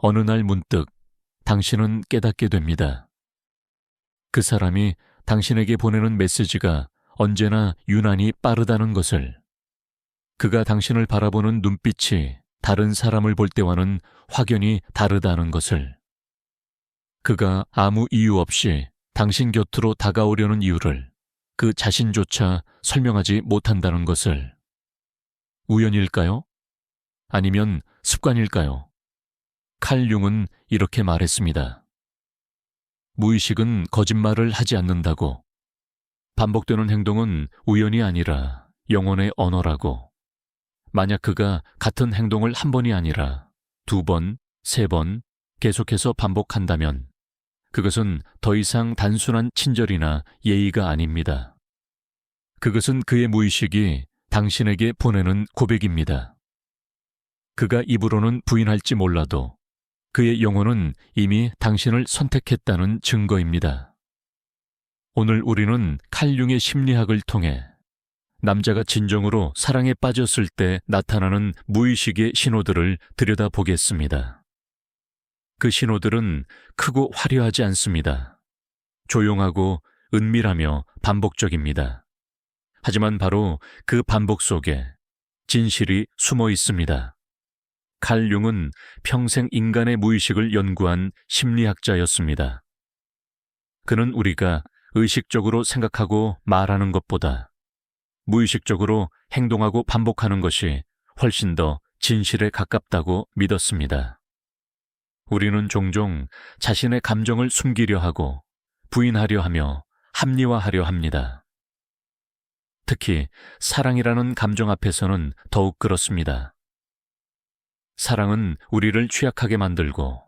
어느 날 문득 당신은 깨닫게 됩니다. 그 사람이 당신에게 보내는 메시지가 언제나 유난히 빠르다는 것을, 그가 당신을 바라보는 눈빛이 다른 사람을 볼 때와는 확연히 다르다는 것을, 그가 아무 이유 없이 당신 곁으로 다가오려는 이유를 그 자신조차 설명하지 못한다는 것을. 우연일까요? 아니면 습관일까요? 칼 융은 이렇게 말했습니다. 무의식은 거짓말을 하지 않는다고. 반복되는 행동은 우연이 아니라 영혼의 언어라고. 만약 그가 같은 행동을 한 번이 아니라 2번, 3번 계속해서 반복한다면 그것은 더 이상 단순한 친절이나 예의가 아닙니다. 그것은 그의 무의식이 당신에게 보내는 고백입니다. 그가 입으로는 부인할지 몰라도 그의 영혼은 이미 당신을 선택했다는 증거입니다. 오늘 우리는 칼 융의 심리학을 통해 남자가 진정으로 사랑에 빠졌을 때 나타나는 무의식의 신호들을 들여다보겠습니다. 그 신호들은 크고 화려하지 않습니다. 조용하고 은밀하며 반복적입니다. 하지만 바로 그 반복 속에 진실이 숨어 있습니다. 칼 융은 평생 인간의 무의식을 연구한 심리학자였습니다. 그는 우리가 의식적으로 생각하고 말하는 것보다 무의식적으로 행동하고 반복하는 것이 훨씬 더 진실에 가깝다고 믿었습니다. 우리는 종종 자신의 감정을 숨기려 하고 부인하려 하며 합리화하려 합니다. 특히 사랑이라는 감정 앞에서는 더욱 그렇습니다. 사랑은 우리를 취약하게 만들고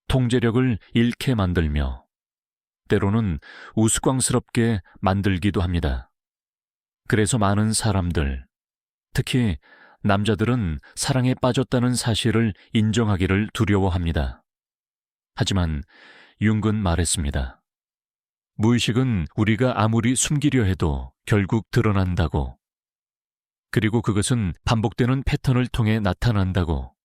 통제력을 잃게 만들며 때로는 우스꽝스럽게 만들기도 합니다. 그래서 많은 사람들, 특히 남자들은 사랑에 빠졌다는 사실을 인정하기를 두려워합니다. 하지만 융은 말했습니다. 무의식은 우리가 아무리 숨기려 해도 결국 드러난다고. 그리고 그것은 반복되는 패턴을 통해 나타난다고.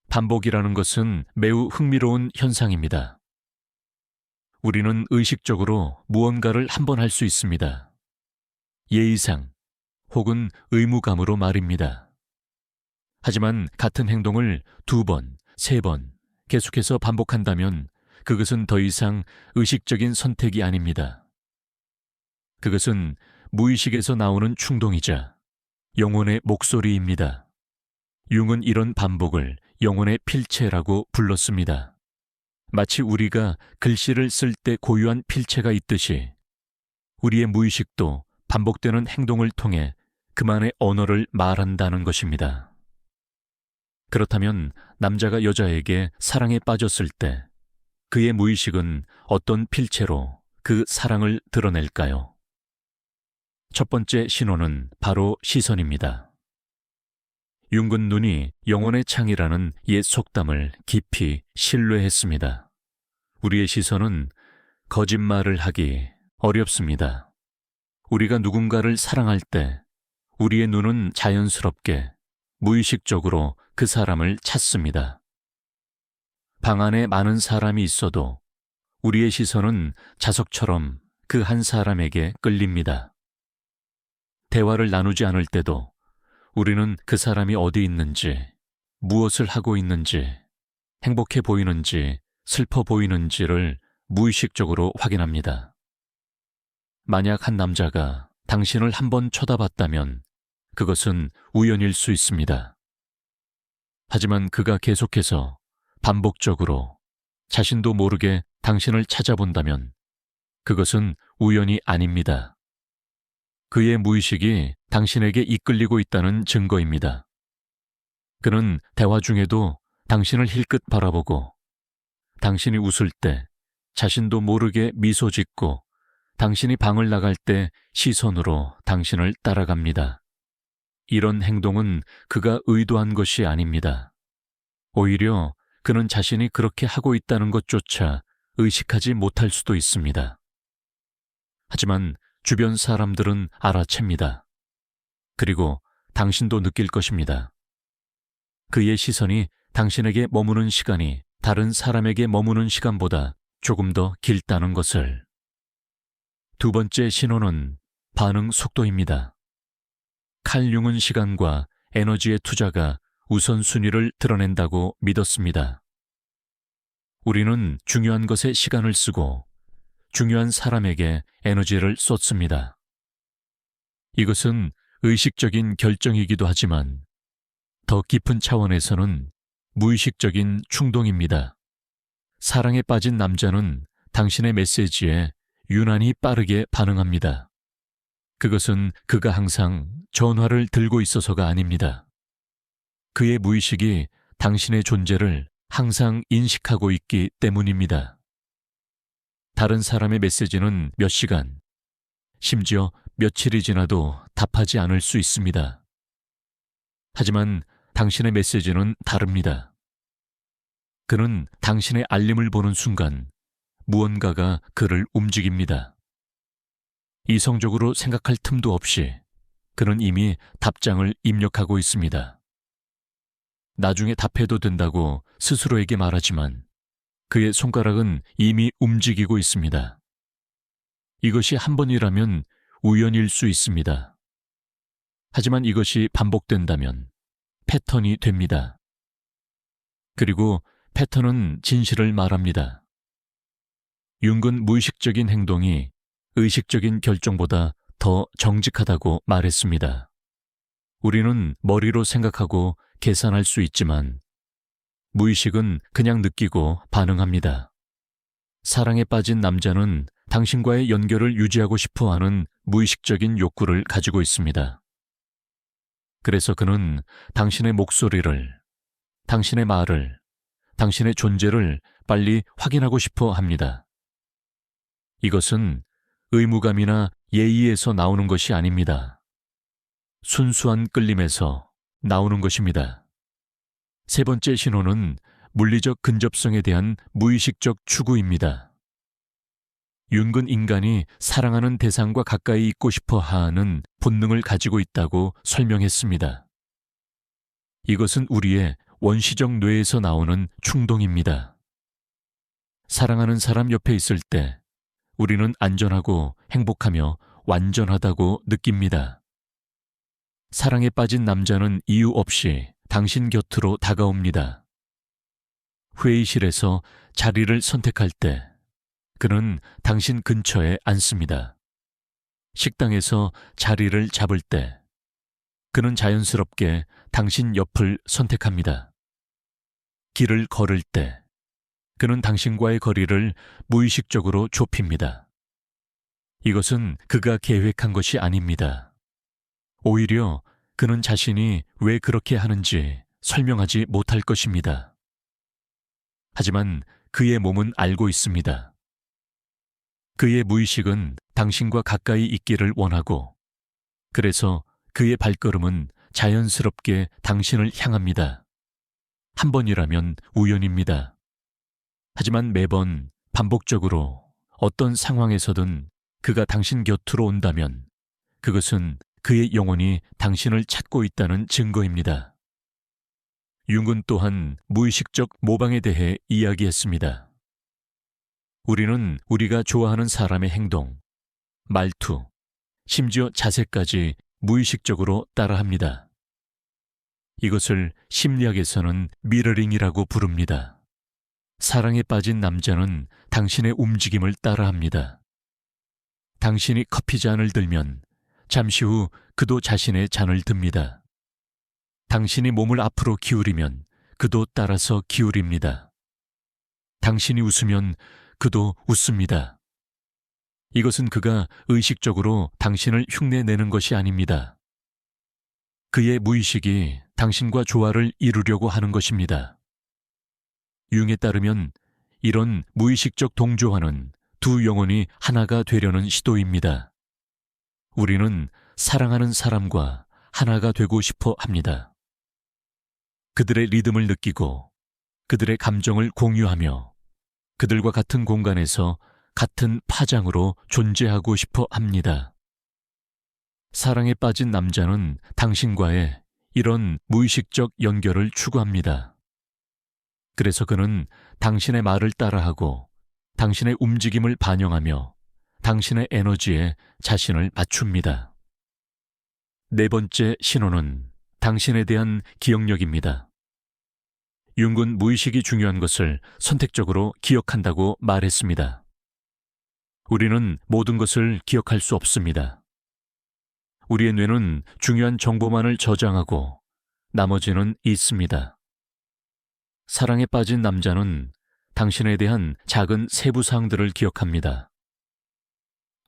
반복이라는 것은 매우 흥미로운 현상입니다. 우리는 의식적으로 무언가를 한 번 할 수 있습니다. 예의상 혹은 의무감으로 말입니다. 하지만 같은 행동을 2번, 3번 계속해서 반복한다면 그것은 더 이상 의식적인 선택이 아닙니다. 그것은 무의식에서 나오는 충동이자 영혼의 목소리입니다. 융은 이런 반복을 영혼의 필체라고 불렀습니다. 마치 우리가 글씨를 쓸 때 고유한 필체가 있듯이 우리의 무의식도 반복되는 행동을 통해 그만의 언어를 말한다는 것입니다. 그렇다면 남자가 여자에게 사랑에 빠졌을 때 그의 무의식은 어떤 필체로 그 사랑을 드러낼까요? 첫 번째 신호는 바로 시선입니다. 융은 눈이 영혼의 창이라는 옛 속담을 깊이 신뢰했습니다. 우리의 시선은 거짓말을 하기 어렵습니다. 우리가 누군가를 사랑할 때 우리의 눈은 자연스럽게 무의식적으로 그 사람을 찾습니다. 방 안에 많은 사람이 있어도 우리의 시선은 자석처럼 그 한 사람에게 끌립니다. 대화를 나누지 않을 때도 우리는 그 사람이 어디 있는지, 무엇을 하고 있는지, 행복해 보이는지, 슬퍼 보이는지를 무의식적으로 확인합니다. 만약 한 남자가 당신을 한번 쳐다봤다면 그것은 우연일 수 있습니다. 하지만 그가 계속해서 반복적으로 자신도 모르게 당신을 찾아본다면 그것은 우연이 아닙니다. 그의 무의식이 당신에게 이끌리고 있다는 증거입니다. 그는 대화 중에도 당신을 힐끗 바라보고 당신이 웃을 때 자신도 모르게 미소 짓고 당신이 방을 나갈 때 시선으로 당신을 따라갑니다. 이런 행동은 그가 의도한 것이 아닙니다. 오히려 그는 자신이 그렇게 하고 있다는 것조차 의식하지 못할 수도 있습니다. 하지만 주변 사람들은 알아챕니다. 그리고 당신도 느낄 것입니다. 그의 시선이 당신에게 머무는 시간이 다른 사람에게 머무는 시간보다 조금 더 길다는 것을. 두 번째 신호는 반응 속도입니다. 칼 융은 시간과 에너지의 투자가 우선순위를 드러낸다고 믿었습니다. 우리는 중요한 것에 시간을 쓰고 중요한 사람에게 에너지를 쏟습니다. 이것은 의식적인 결정이기도 하지만 더 깊은 차원에서는 무의식적인 충동입니다. 사랑에 빠진 남자는 당신의 메시지에 유난히 빠르게 반응합니다. 그것은 그가 항상 전화를 들고 있어서가 아닙니다. 그의 무의식이 당신의 존재를 항상 인식하고 있기 때문입니다. 다른 사람의 메시지는 몇 시간, 심지어 며칠이 지나도 답하지 않을 수 있습니다. 하지만 당신의 메시지는 다릅니다. 그는 당신의 알림을 보는 순간 무언가가 그를 움직입니다. 이성적으로 생각할 틈도 없이 그는 이미 답장을 입력하고 있습니다. 나중에 답해도 된다고 스스로에게 말하지만 그의 손가락은 이미 움직이고 있습니다. 이것이 한 번이라면 우연일 수 있습니다. 하지만 이것이 반복된다면 패턴이 됩니다. 그리고 패턴은 진실을 말합니다. 융은 무의식적인 행동이 의식적인 결정보다 더 정직하다고 말했습니다. 우리는 머리로 생각하고 계산할 수 있지만 무의식은 그냥 느끼고 반응합니다. 사랑에 빠진 남자는 당신과의 연결을 유지하고 싶어 하는 무의식적인 욕구를 가지고 있습니다. 그래서 그는 당신의 목소리를, 당신의 말을, 당신의 존재를 빨리 확인하고 싶어 합니다. 이것은 의무감이나 예의에서 나오는 것이 아닙니다. 순수한 끌림에서 나오는 것입니다. 세 번째 신호는 물리적 근접성에 대한 무의식적 추구입니다. 융은 인간이 사랑하는 대상과 가까이 있고 싶어 하는 본능을 가지고 있다고 설명했습니다. 이것은 우리의 원시적 뇌에서 나오는 충동입니다. 사랑하는 사람 옆에 있을 때 우리는 안전하고 행복하며 완전하다고 느낍니다. 사랑에 빠진 남자는 이유 없이 당신 곁으로 다가옵니다. 회의실에서 자리를 선택할 때 그는 당신 근처에 앉습니다. 식당에서 자리를 잡을 때 그는 자연스럽게 당신 옆을 선택합니다. 길을 걸을 때 그는 당신과의 거리를 무의식적으로 좁힙니다. 이것은 그가 계획한 것이 아닙니다. 오히려 그는 자신이 왜 그렇게 하는지 설명하지 못할 것입니다. 하지만 그의 몸은 알고 있습니다. 그의 무의식은 당신과 가까이 있기를 원하고, 그래서 그의 발걸음은 자연스럽게 당신을 향합니다. 한 번이라면 우연입니다. 하지만 매번 반복적으로 어떤 상황에서든 그가 당신 곁으로 온다면 그것은 그의 영혼이 당신을 찾고 있다는 증거입니다. 융은 또한 무의식적 모방에 대해 이야기했습니다. 우리는 우리가 좋아하는 사람의 행동, 말투, 심지어 자세까지 무의식적으로 따라합니다. 이것을 심리학에서는 미러링이라고 부릅니다. 사랑에 빠진 남자는 당신의 움직임을 따라합니다. 당신이 커피잔을 들면 잠시 후 그도 자신의 잔을 듭니다. 당신이 몸을 앞으로 기울이면 그도 따라서 기울입니다. 당신이 웃으면 그도 웃습니다. 이것은 그가 의식적으로 당신을 흉내내는 것이 아닙니다. 그의 무의식이 당신과 조화를 이루려고 하는 것입니다. 융에 따르면 이런 무의식적 동조화는 두 영혼이 하나가 되려는 시도입니다. 우리는 사랑하는 사람과 하나가 되고 싶어 합니다. 그들의 리듬을 느끼고 그들의 감정을 공유하며 그들과 같은 공간에서 같은 파장으로 존재하고 싶어 합니다. 사랑에 빠진 남자는 당신과의 이런 무의식적 연결을 추구합니다. 그래서 그는 당신의 말을 따라하고 당신의 움직임을 반영하며 당신의 에너지에 자신을 맞춥니다. 네 번째 신호는 당신에 대한 기억력입니다. 융은 무의식이 중요한 것을 선택적으로 기억한다고 말했습니다. 우리는 모든 것을 기억할 수 없습니다. 우리의 뇌는 중요한 정보만을 저장하고 나머지는 잊습니다. 사랑에 빠진 남자는 당신에 대한 작은 세부 사항들을 기억합니다.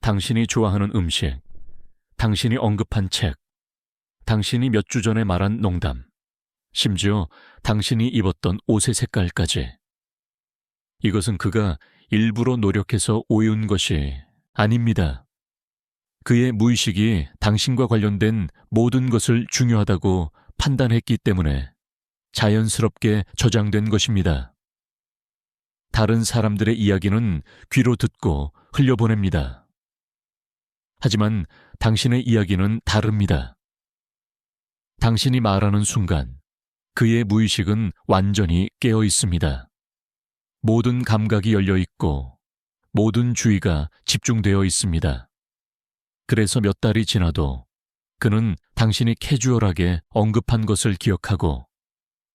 당신이 좋아하는 음식, 당신이 언급한 책, 당신이 몇 주 전에 말한 농담, 심지어 당신이 입었던 옷의 색깔까지. 이것은 그가 일부러 노력해서 오해온 것이 아닙니다. 그의 무의식이 당신과 관련된 모든 것을 중요하다고 판단했기 때문에 자연스럽게 저장된 것입니다. 다른 사람들의 이야기는 귀로 듣고 흘려보냅니다. 하지만 당신의 이야기는 다릅니다. 당신이 말하는 순간 그의 무의식은 완전히 깨어 있습니다. 모든 감각이 열려 있고 모든 주의가 집중되어 있습니다. 그래서 몇 달이 지나도 그는 당신이 캐주얼하게 언급한 것을 기억하고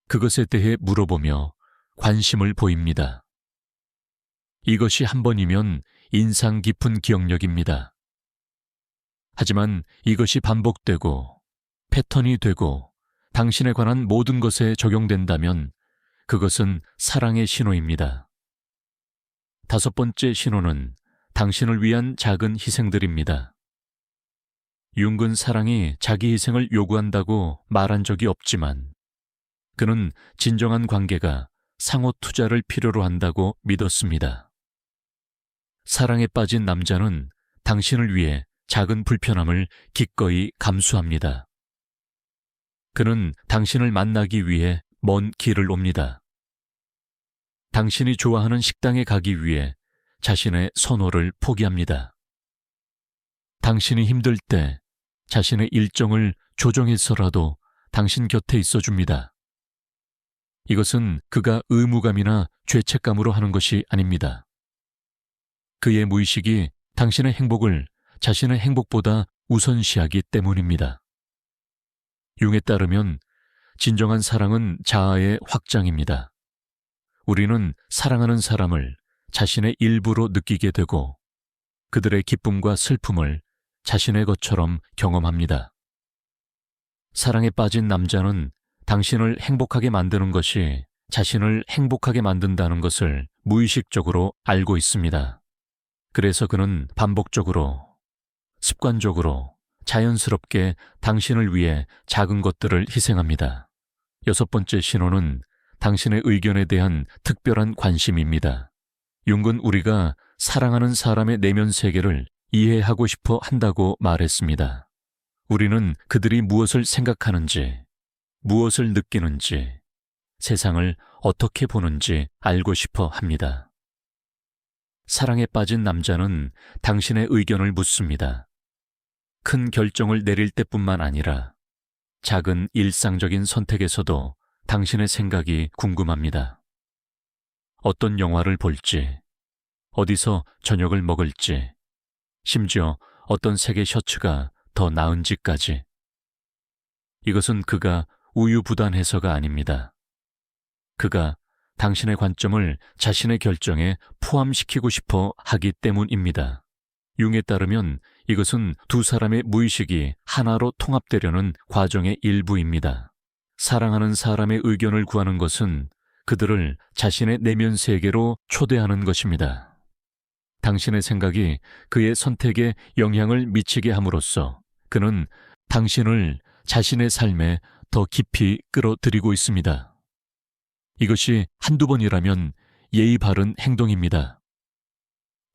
그것에 대해 물어보며 관심을 보입니다. 이것이 한 번이면 인상 깊은 기억력입니다. 하지만 이것이 반복되고 패턴이 되고 당신에 관한 모든 것에 적용된다면 그것은 사랑의 신호입니다. 다섯 번째 신호는 당신을 위한 작은 희생들입니다. 융은 사랑이 자기 희생을 요구한다고 말한 적이 없지만 그는 진정한 관계가 상호 투자를 필요로 한다고 믿었습니다. 사랑에 빠진 남자는 당신을 위해 작은 불편함을 기꺼이 감수합니다. 그는 당신을 만나기 위해 먼 길을 옵니다. 당신이 좋아하는 식당에 가기 위해 자신의 선호를 포기합니다. 당신이 힘들 때 자신의 일정을 조정해서라도 당신 곁에 있어줍니다. 이것은 그가 의무감이나 죄책감으로 하는 것이 아닙니다. 그의 무의식이 당신의 행복을 자신의 행복보다 우선시하기 때문입니다. 융에 따르면 진정한 사랑은 자아의 확장입니다. 우리는 사랑하는 사람을 자신의 일부로 느끼게 되고 그들의 기쁨과 슬픔을 자신의 것처럼 경험합니다. 사랑에 빠진 남자는 당신을 행복하게 만드는 것이 자신을 행복하게 만든다는 것을 무의식적으로 알고 있습니다. 그래서 그는 반복적으로, 습관적으로, 자연스럽게 당신을 위해 작은 것들을 희생합니다. 여섯 번째 신호는 당신의 의견에 대한 특별한 관심입니다. 융은 우리가 사랑하는 사람의 내면 세계를 이해하고 싶어 한다고 말했습니다. 우리는 그들이 무엇을 생각하는지, 무엇을 느끼는지, 세상을 어떻게 보는지 알고 싶어 합니다. 사랑에 빠진 남자는 당신의 의견을 묻습니다. 큰 결정을 내릴 때뿐만 아니라 작은 일상적인 선택에서도 당신의 생각이 궁금합니다. 어떤 영화를 볼지, 어디서 저녁을 먹을지, 심지어 어떤 색의 셔츠가 더 나은지까지. 이것은 그가 우유부단해서가 아닙니다. 그가 당신의 관점을 자신의 결정에 포함시키고 싶어 하기 때문입니다. 융에 따르면 이것은 두 사람의 무의식이 하나로 통합되려는 과정의 일부입니다. 사랑하는 사람의 의견을 구하는 것은 그들을 자신의 내면 세계로 초대하는 것입니다. 당신의 생각이 그의 선택에 영향을 미치게 함으로써 그는 당신을 자신의 삶에 더 깊이 끌어들이고 있습니다. 이것이 한두 번이라면 예의 바른 행동입니다.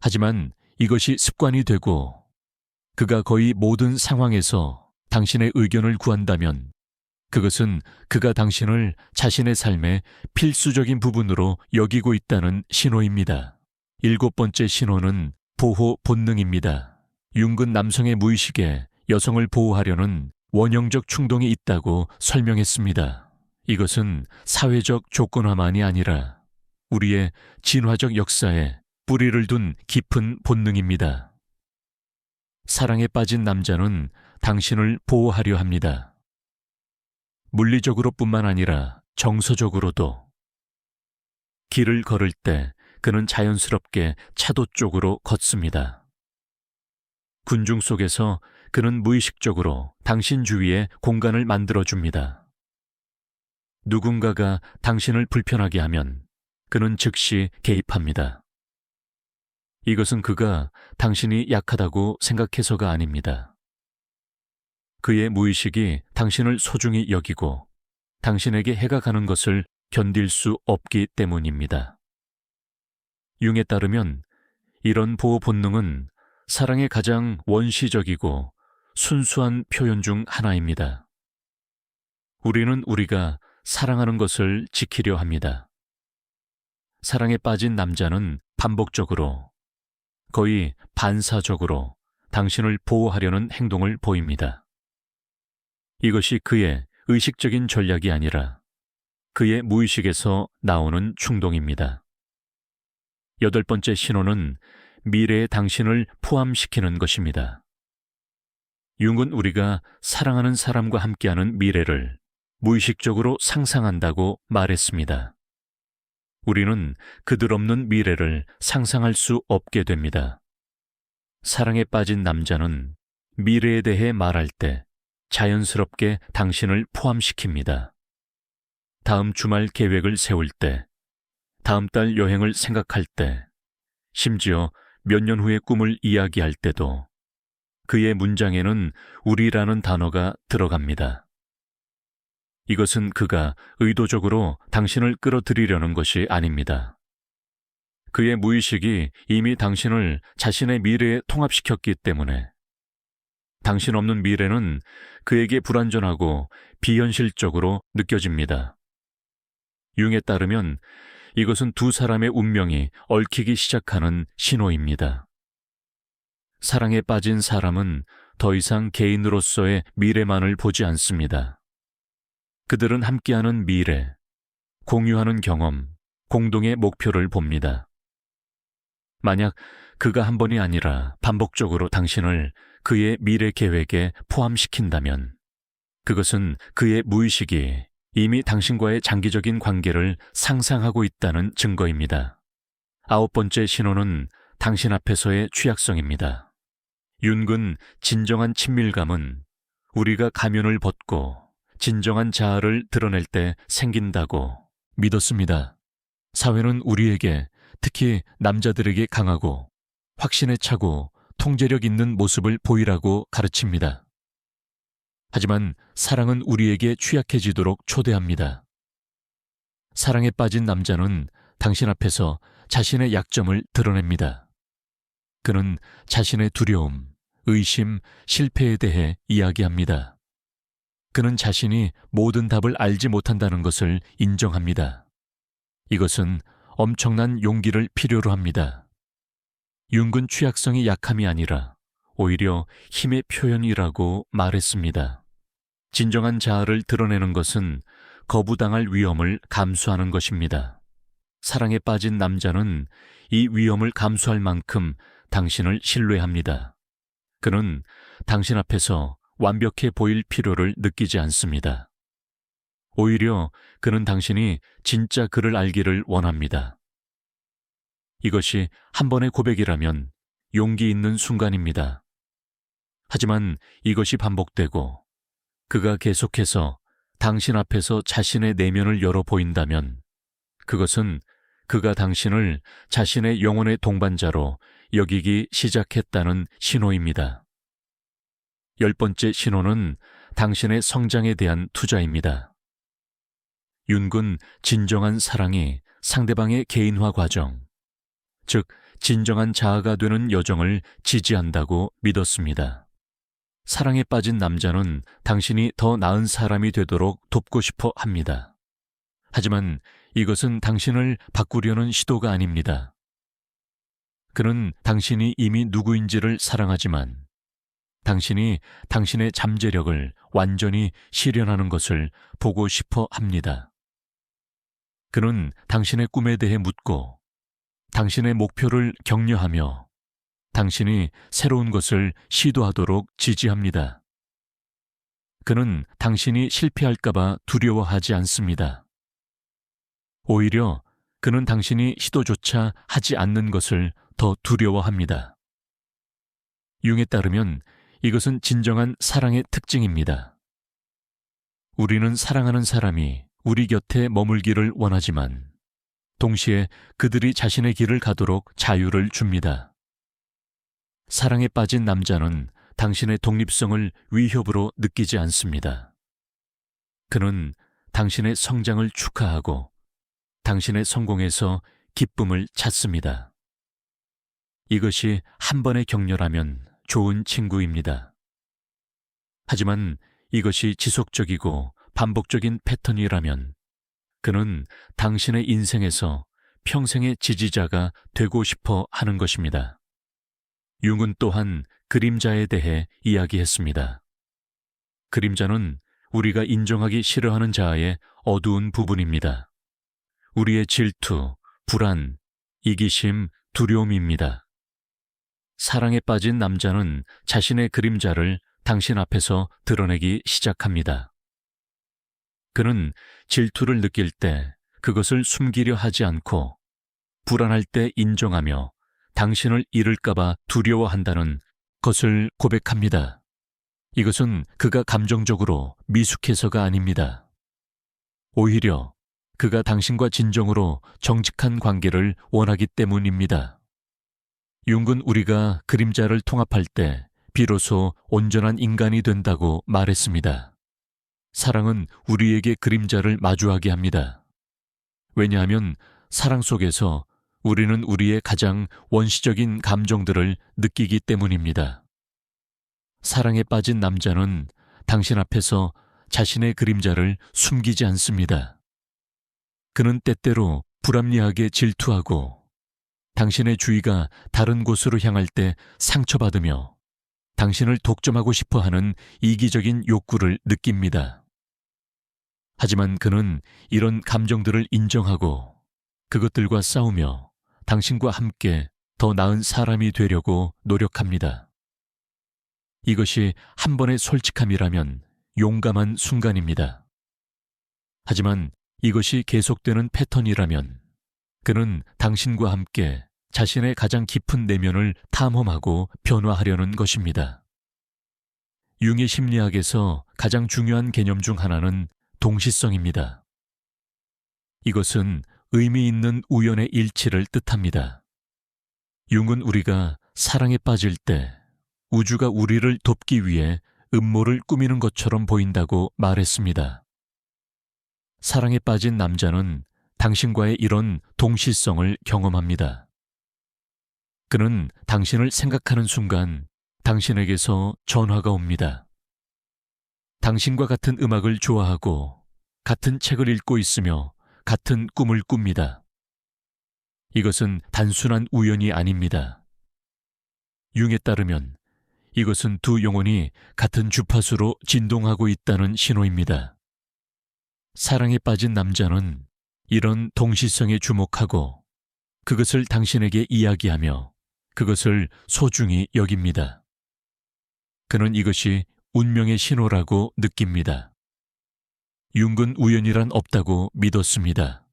하지만 이것이 습관이 되고 그가 거의 모든 상황에서 당신의 의견을 구한다면 그것은 그가 당신을 자신의 삶의 필수적인 부분으로 여기고 있다는 신호입니다. 일곱 번째 신호는 보호 본능입니다. 융은 남성의 무의식에 여성을 보호하려는 원형적 충동이 있다고 설명했습니다. 이것은 사회적 조건화만이 아니라 우리의 진화적 역사에 뿌리를 둔 깊은 본능입니다. 사랑에 빠진 남자는 당신을 보호하려 합니다. 물리적으로뿐만 아니라 정서적으로도. 길을 걸을 때 그는 자연스럽게 차도 쪽으로 걷습니다. 군중 속에서 그는 무의식적으로 당신 주위에 공간을 만들어줍니다. 누군가가 당신을 불편하게 하면 그는 즉시 개입합니다. 이것은 그가 당신이 약하다고 생각해서가 아닙니다. 그의 무의식이 당신을 소중히 여기고 당신에게 해가 가는 것을 견딜 수 없기 때문입니다. 융에 따르면 이런 보호 본능은 사랑의 가장 원시적이고 순수한 표현 중 하나입니다. 우리는 우리가 사랑하는 것을 지키려 합니다. 사랑에 빠진 남자는 반복적으로, 거의 반사적으로 당신을 보호하려는 행동을 보입니다. 이것이 그의 의식적인 전략이 아니라 그의 무의식에서 나오는 충동입니다. 8번째 신호는 미래의 당신을 포함시키는 것입니다. 융은 우리가 사랑하는 사람과 함께하는 미래를 무의식적으로 상상한다고 말했습니다. 우리는 그들 없는 미래를 상상할 수 없게 됩니다. 사랑에 빠진 남자는 미래에 대해 말할 때 자연스럽게 당신을 포함시킵니다. 다음 주말 계획을 세울 때, 다음 달 여행을 생각할 때, 심지어 몇 년 후의 꿈을 이야기할 때도 그의 문장에는 우리라는 단어가 들어갑니다. 이것은 그가 의도적으로 당신을 끌어들이려는 것이 아닙니다. 그의 무의식이 이미 당신을 자신의 미래에 통합시켰기 때문에 당신 없는 미래는 그에게 불완전하고 비현실적으로 느껴집니다. 융에 따르면 이것은 두 사람의 운명이 얽히기 시작하는 신호입니다. 사랑에 빠진 사람은 더 이상 개인으로서의 미래만을 보지 않습니다. 그들은 함께하는 미래, 공유하는 경험, 공동의 목표를 봅니다. 만약 그가 한 번이 아니라 반복적으로 당신을 그의 미래 계획에 포함시킨다면 그것은 그의 무의식이 이미 당신과의 장기적인 관계를 상상하고 있다는 증거입니다. 9번째 신호는 당신 앞에서의 취약성입니다. 융은 진정한 친밀감은 우리가 가면을 벗고 진정한 자아를 드러낼 때 생긴다고 믿었습니다. 사회는 우리에게, 특히 남자들에게 강하고 확신에 차고 통제력 있는 모습을 보이라고 가르칩니다. 하지만 사랑은 우리에게 취약해지도록 초대합니다. 사랑에 빠진 남자는 당신 앞에서 자신의 약점을 드러냅니다. 그는 자신의 두려움, 의심, 실패에 대해 이야기합니다. 그는 자신이 모든 답을 알지 못한다는 것을 인정합니다. 이것은 엄청난 용기를 필요로 합니다. 융은 취약성이 약함이 아니라 오히려 힘의 표현이라고 말했습니다. 진정한 자아를 드러내는 것은 거부당할 위험을 감수하는 것입니다. 사랑에 빠진 남자는 이 위험을 감수할 만큼 당신을 신뢰합니다. 그는 당신 앞에서 완벽해 보일 필요를 느끼지 않습니다. 오히려 그는 당신이 진짜 그를 알기를 원합니다. 이것이 한 번의 고백이라면 용기 있는 순간입니다. 하지만 이것이 반복되고 그가 계속해서 당신 앞에서 자신의 내면을 열어 보인다면 그것은 그가 당신을 자신의 영혼의 동반자로 여기기 시작했다는 신호입니다. 10번째 신호는 당신의 성장에 대한 투자입니다. 융은 진정한 사랑이 상대방의 개인화 과정, 즉 진정한 자아가 되는 여정을 지지한다고 믿었습니다. 사랑에 빠진 남자는 당신이 더 나은 사람이 되도록 돕고 싶어 합니다. 하지만 이것은 당신을 바꾸려는 시도가 아닙니다. 그는 당신이 이미 누구인지를 사랑하지만 당신이 당신의 잠재력을 완전히 실현하는 것을 보고 싶어 합니다. 그는 당신의 꿈에 대해 묻고 당신의 목표를 격려하며 당신이 새로운 것을 시도하도록 지지합니다. 그는 당신이 실패할까봐 두려워하지 않습니다. 오히려 그는 당신이 시도조차 하지 않는 것을 더 두려워합니다. 융에 따르면 이것은 진정한 사랑의 특징입니다. 우리는 사랑하는 사람이 우리 곁에 머물기를 원하지만 동시에 그들이 자신의 길을 가도록 자유를 줍니다. 사랑에 빠진 남자는 당신의 독립성을 위협으로 느끼지 않습니다. 그는 당신의 성장을 축하하고 당신의 성공에서 기쁨을 찾습니다. 이것이 한 번의 격려라면 좋은 친구입니다. 하지만 이것이 지속적이고 반복적인 패턴이라면 그는 당신의 인생에서 평생의 지지자가 되고 싶어 하는 것입니다. 융은 또한 그림자에 대해 이야기했습니다. 그림자는 우리가 인정하기 싫어하는 자아의 어두운 부분입니다. 우리의 질투, 불안, 이기심, 두려움입니다. 사랑에 빠진 남자는 자신의 그림자를 당신 앞에서 드러내기 시작합니다. 그는 질투를 느낄 때 그것을 숨기려 하지 않고 불안할 때 인정하며 당신을 잃을까봐 두려워한다는 것을 고백합니다. 이것은 그가 감정적으로 미숙해서가 아닙니다. 오히려 그가 당신과 진정으로 정직한 관계를 원하기 때문입니다. 융은 우리가 그림자를 통합할 때 비로소 온전한 인간이 된다고 말했습니다. 사랑은 우리에게 그림자를 마주하게 합니다. 왜냐하면 사랑 속에서 우리는 우리의 가장 원시적인 감정들을 느끼기 때문입니다. 사랑에 빠진 남자는 당신 앞에서 자신의 그림자를 숨기지 않습니다. 그는 때때로 불합리하게 질투하고 당신의 주의가 다른 곳으로 향할 때 상처받으며 당신을 독점하고 싶어하는 이기적인 욕구를 느낍니다. 하지만 그는 이런 감정들을 인정하고 그것들과 싸우며 당신과 함께 더 나은 사람이 되려고 노력합니다. 이것이 한 번의 솔직함이라면 용감한 순간입니다. 하지만 이것이 계속되는 패턴이라면 그는 당신과 함께 자신의 가장 깊은 내면을 탐험하고 변화하려는 것입니다. 융의 심리학에서 가장 중요한 개념 중 하나는 동시성입니다. 이것은 의미 있는 우연의 일치를 뜻합니다. 융은 우리가 사랑에 빠질 때 우주가 우리를 돕기 위해 음모를 꾸미는 것처럼 보인다고 말했습니다. 사랑에 빠진 남자는 당신과의 이런 동시성을 경험합니다. 그는 당신을 생각하는 순간 당신에게서 전화가 옵니다. 당신과 같은 음악을 좋아하고 같은 책을 읽고 있으며 같은 꿈을 꿉니다. 이것은 단순한 우연이 아닙니다. 융에 따르면 이것은 두 영혼이 같은 주파수로 진동하고 있다는 신호입니다. 사랑에 빠진 남자는 이런 동시성에 주목하고 그것을 당신에게 이야기하며 그것을 소중히 여깁니다. 그는 이것이 운명의 신호라고 느낍니다. 융은 우연이란 없다고 믿었습니다.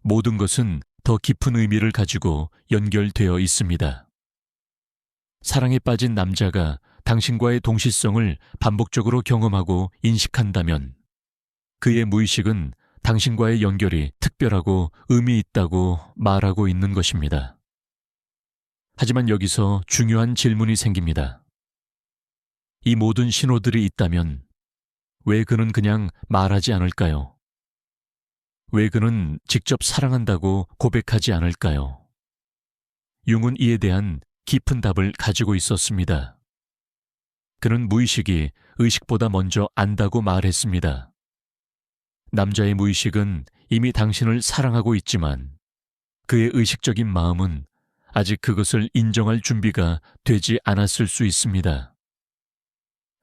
모든 것은 더 깊은 의미를 가지고 연결되어 있습니다. 사랑에 빠진 남자가 당신과의 동시성을 반복적으로 경험하고 인식한다면 그의 무의식은 당신과의 연결이 특별하고 의미 있다고 말하고 있는 것입니다. 하지만 여기서 중요한 질문이 생깁니다. 이 모든 신호들이 있다면 왜 그는 그냥 말하지 않을까요? 왜 그는 직접 사랑한다고 고백하지 않을까요? 융은 이에 대한 깊은 답을 가지고 있었습니다. 그는 무의식이 의식보다 먼저 안다고 말했습니다. 남자의 무의식은 이미 당신을 사랑하고 있지만 그의 의식적인 마음은 아직 그것을 인정할 준비가 되지 않았을 수 있습니다.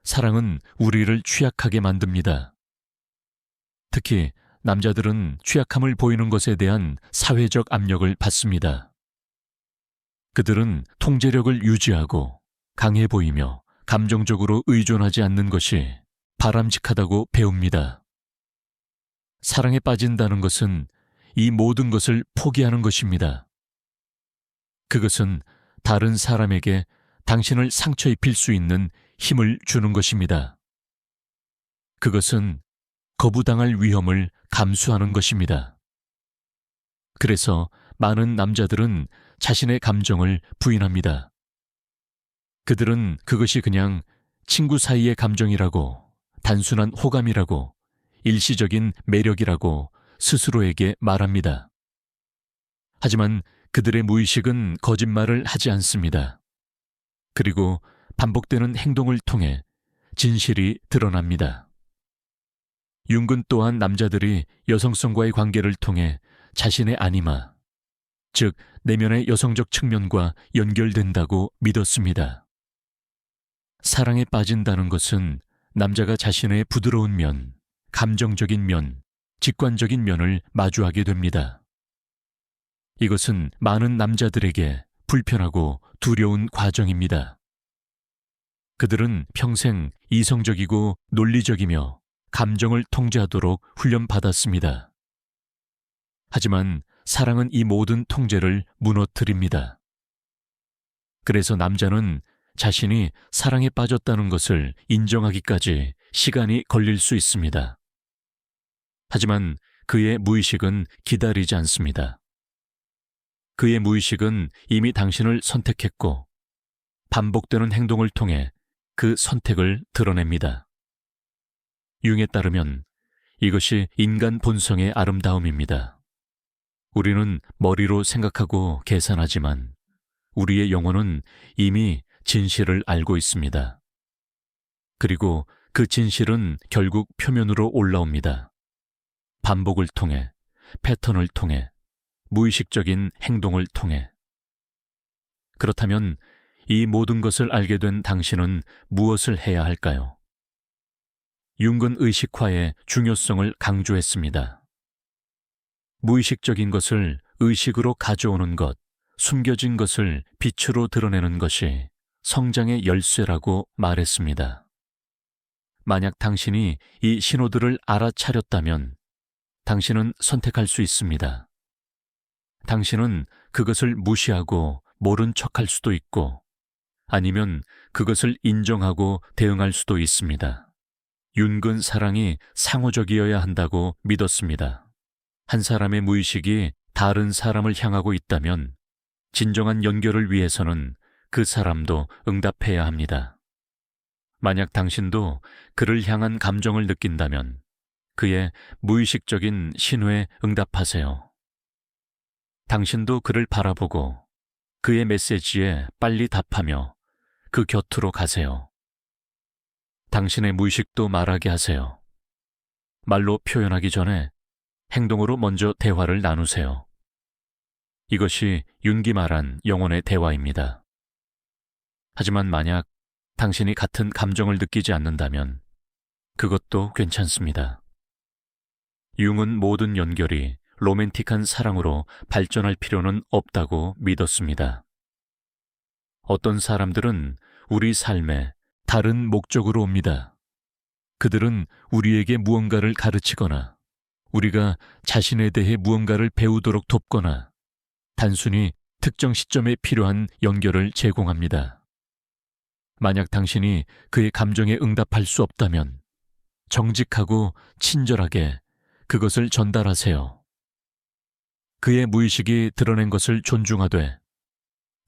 사랑은 우리를 취약하게 만듭니다. 특히 남자들은 취약함을 보이는 것에 대한 사회적 압력을 받습니다. 그들은 통제력을 유지하고 강해 보이며 감정적으로 의존하지 않는 것이 바람직하다고 배웁니다. 사랑에 빠진다는 것은 이 모든 것을 포기하는 것입니다. 그것은 다른 사람에게 당신을 상처 입힐 수 있는 힘을 주는 것입니다. 그것은 거부당할 위험을 감수하는 것입니다. 그래서 많은 남자들은 자신의 감정을 부인합니다. 그들은 그것이 그냥 친구 사이의 감정이라고, 단순한 호감이라고, 일시적인 매력이라고 스스로에게 말합니다. 하지만 그들의 무의식은 거짓말을 하지 않습니다. 그리고 반복되는 행동을 통해 진실이 드러납니다. 융은 또한 남자들이 여성성과의 관계를 통해 자신의 아니마, 즉 내면의 여성적 측면과 연결된다고 믿었습니다. 사랑에 빠진다는 것은 남자가 자신의 부드러운 면, 감정적인 면, 직관적인 면을 마주하게 됩니다. 이것은 많은 남자들에게 불편하고 두려운 과정입니다. 그들은 평생 이성적이고 논리적이며 감정을 통제하도록 훈련받았습니다. 하지만 사랑은 이 모든 통제를 무너뜨립니다. 그래서 남자는 자신이 사랑에 빠졌다는 것을 인정하기까지 시간이 걸릴 수 있습니다. 하지만 그의 무의식은 기다리지 않습니다. 그의 무의식은 이미 당신을 선택했고 반복되는 행동을 통해 그 선택을 드러냅니다. 융에 따르면 이것이 인간 본성의 아름다움입니다. 우리는 머리로 생각하고 계산하지만 우리의 영혼은 이미 진실을 알고 있습니다. 그리고 그 진실은 결국 표면으로 올라옵니다. 반복을 통해, 패턴을 통해, 무의식적인 행동을 통해. 그렇다면 이 모든 것을 알게 된 당신은 무엇을 해야 할까요? 융은 의식화의 중요성을 강조했습니다. 무의식적인 것을 의식으로 가져오는 것, 숨겨진 것을 빛으로 드러내는 것이 성장의 열쇠라고 말했습니다. 만약 당신이 이 신호들을 알아차렸다면 당신은 선택할 수 있습니다. 당신은 그것을 무시하고 모른 척할 수도 있고 아니면 그것을 인정하고 대응할 수도 있습니다. 융은 사랑이 상호적이어야 한다고 믿었습니다. 한 사람의 무의식이 다른 사람을 향하고 있다면 진정한 연결을 위해서는 그 사람도 응답해야 합니다. 만약 당신도 그를 향한 감정을 느낀다면 그의 무의식적인 신호에 응답하세요. 당신도 그를 바라보고 그의 메시지에 빨리 답하며 그 곁으로 가세요. 당신의 무의식도 말하게 하세요. 말로 표현하기 전에 행동으로 먼저 대화를 나누세요. 이것이 융이 말한 영혼의 대화입니다. 하지만 만약 당신이 같은 감정을 느끼지 않는다면 그것도 괜찮습니다. 융은 모든 연결이 로맨틱한 사랑으로 발전할 필요는 없다고 믿었습니다. 어떤 사람들은 우리 삶에 다른 목적으로 옵니다. 그들은 우리에게 무언가를 가르치거나 우리가 자신에 대해 무언가를 배우도록 돕거나 단순히 특정 시점에 필요한 연결을 제공합니다. 만약 당신이 그의 감정에 응답할 수 없다면 정직하고 친절하게 그것을 전달하세요. 그의 무의식이 드러낸 것을 존중하되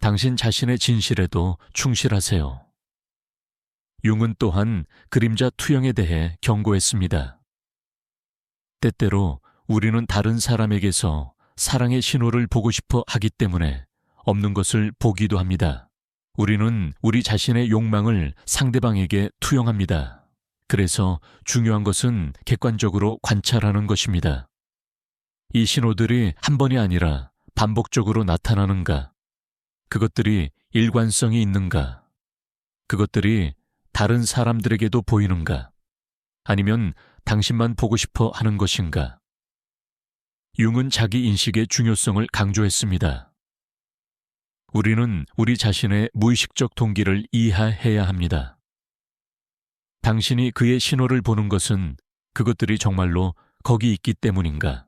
당신 자신의 진실에도 충실하세요. 융은 또한 그림자 투영에 대해 경고했습니다. 때때로 우리는 다른 사람에게서 사랑의 신호를 보고 싶어 하기 때문에 없는 것을 보기도 합니다. 우리는 우리 자신의 욕망을 상대방에게 투영합니다. 그래서 중요한 것은 객관적으로 관찰하는 것입니다. 이 신호들이 한 번이 아니라 반복적으로 나타나는가? 그것들이 일관성이 있는가? 그것들이 다른 사람들에게도 보이는가? 아니면 당신만 보고 싶어 하는 것인가? 융은 자기 인식의 중요성을 강조했습니다. 우리는 우리 자신의 무의식적 동기를 이해해야 합니다. 당신이 그의 신호를 보는 것은 그것들이 정말로 거기 있기 때문인가?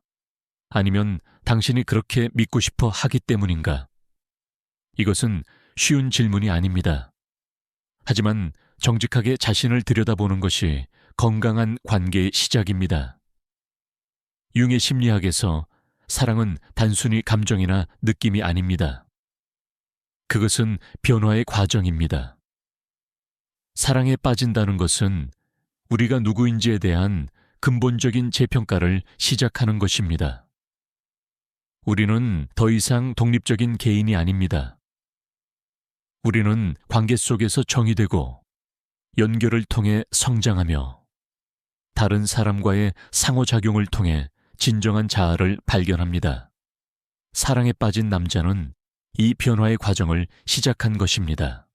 아니면 당신이 그렇게 믿고 싶어 하기 때문인가? 이것은 쉬운 질문이 아닙니다. 하지만 정직하게 자신을 들여다보는 것이 건강한 관계의 시작입니다. 융의 심리학에서 사랑은 단순히 감정이나 느낌이 아닙니다. 그것은 변화의 과정입니다. 사랑에 빠진다는 것은 우리가 누구인지에 대한 근본적인 재평가를 시작하는 것입니다. 우리는 더 이상 독립적인 개인이 아닙니다. 우리는 관계 속에서 정의되고 연결을 통해 성장하며 다른 사람과의 상호작용을 통해 진정한 자아를 발견합니다. 사랑에 빠진 남자는 이 변화의 과정을 시작한 것입니다.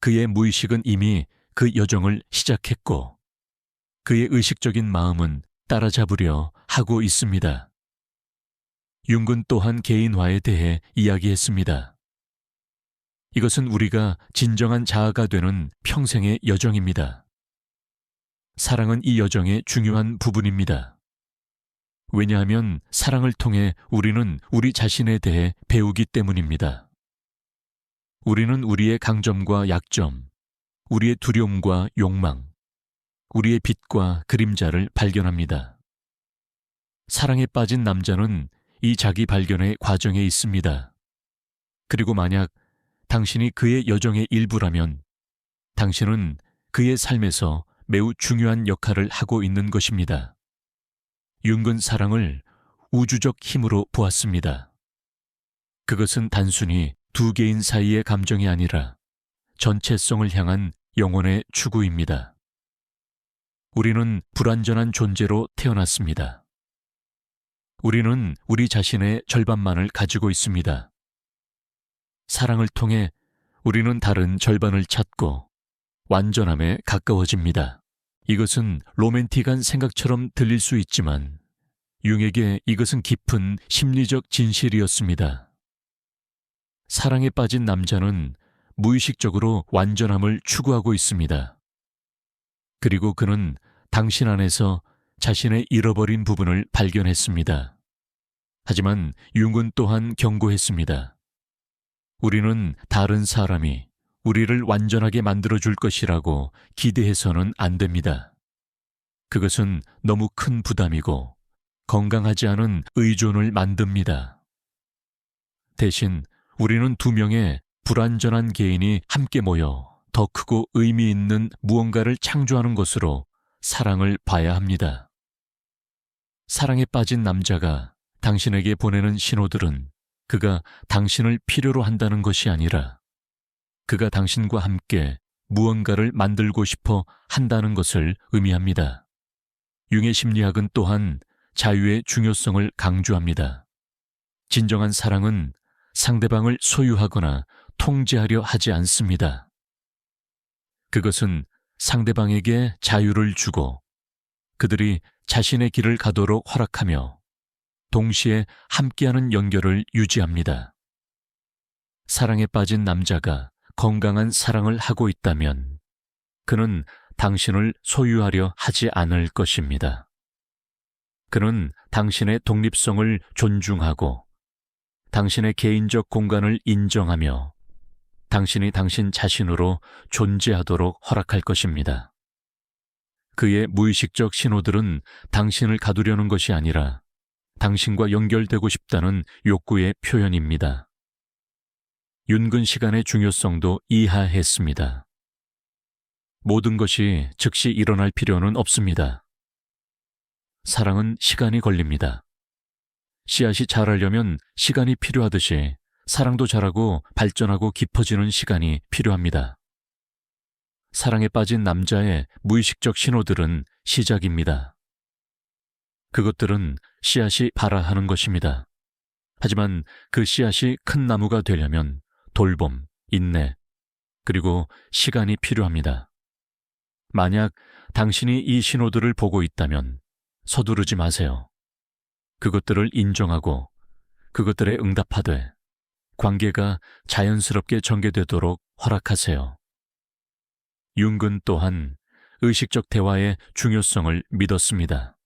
그의 무의식은 이미 그 여정을 시작했고 그의 의식적인 마음은 따라잡으려 하고 있습니다. 융은 또한 개인화에 대해 이야기했습니다. 이것은 우리가 진정한 자아가 되는 평생의 여정입니다. 사랑은 이 여정의 중요한 부분입니다. 왜냐하면 사랑을 통해 우리는 우리 자신에 대해 배우기 때문입니다. 우리는 우리의 강점과 약점, 우리의 두려움과 욕망, 우리의 빛과 그림자를 발견합니다. 사랑에 빠진 남자는 이 자기 발견의 과정에 있습니다. 그리고 만약 당신이 그의 여정의 일부라면 당신은 그의 삶에서 매우 중요한 역할을 하고 있는 것입니다. 융은 사랑을 우주적 힘으로 보았습니다. 그것은 단순히 두 개인 사이의 감정이 아니라 전체성을 향한 영혼의 추구입니다. 우리는 불완전한 존재로 태어났습니다. 우리는 우리 자신의 절반만을 가지고 있습니다. 사랑을 통해 우리는 다른 절반을 찾고 완전함에 가까워집니다. 이것은 로맨틱한 생각처럼 들릴 수 있지만 융에게 이것은 깊은 심리적 진실이었습니다. 사랑에 빠진 남자는 무의식적으로 완전함을 추구하고 있습니다. 그리고 그는 당신 안에서 자신의 잃어버린 부분을 발견했습니다. 하지만 융은 또한 경고했습니다. 우리는 다른 사람이 우리를 완전하게 만들어줄 것이라고 기대해서는 안 됩니다. 그것은 너무 큰 부담이고 건강하지 않은 의존을 만듭니다. 대신 우리는 두 명의 불완전한 개인이 함께 모여 더 크고 의미 있는 무언가를 창조하는 것으로 사랑을 봐야 합니다. 사랑에 빠진 남자가 당신에게 보내는 신호들은 그가 당신을 필요로 한다는 것이 아니라 그가 당신과 함께 무언가를 만들고 싶어 한다는 것을 의미합니다. 융의 심리학은 또한 자유의 중요성을 강조합니다. 진정한 사랑은 상대방을 소유하거나 통제하려 하지 않습니다. 그것은 상대방에게 자유를 주고 그들이 자신의 길을 가도록 허락하며 동시에 함께하는 연결을 유지합니다. 사랑에 빠진 남자가 건강한 사랑을 하고 있다면 그는 당신을 소유하려 하지 않을 것입니다. 그는 당신의 독립성을 존중하고 당신의 개인적 공간을 인정하며 당신이 당신 자신으로 존재하도록 허락할 것입니다. 그의 무의식적 신호들은 당신을 가두려는 것이 아니라 당신과 연결되고 싶다는 욕구의 표현입니다. 윤근 시간의 중요성도 이해했습니다. 모든 것이 즉시 일어날 필요는 없습니다. 사랑은 시간이 걸립니다. 씨앗이 자라려면 시간이 필요하듯이 사랑도 자라고 발전하고 깊어지는 시간이 필요합니다. 사랑에 빠진 남자의 무의식적 신호들은 시작입니다. 그것들은 씨앗이 발아하는 것입니다. 하지만 그 씨앗이 큰 나무가 되려면 돌봄, 인내, 그리고 시간이 필요합니다. 만약 당신이 이 신호들을 보고 있다면 서두르지 마세요. 그것들을 인정하고 그것들에 응답하되 관계가 자연스럽게 전개되도록 허락하세요. 융근 또한 의식적 대화의 중요성을 믿었습니다.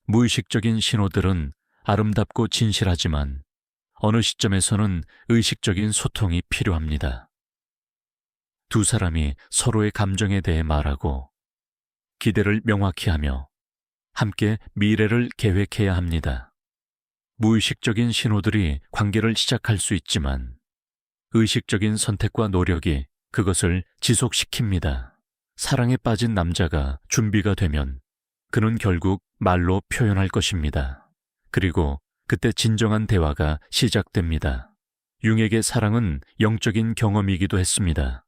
무의식적인 신호들은 아름답고 진실하지만 어느 시점에서는 의식적인 소통이 필요합니다. 두 사람이 서로의 감정에 대해 말하고 기대를 명확히 하며 함께 미래를 계획해야 합니다. 무의식적인 신호들이 관계를 시작할 수 있지만 의식적인 선택과 노력이 그것을 지속시킵니다. 사랑에 빠진 남자가 준비가 되면 그는 결국 말로 표현할 것입니다. 그리고 그때 진정한 대화가 시작됩니다. 융에게 사랑은 영적인 경험이기도 했습니다.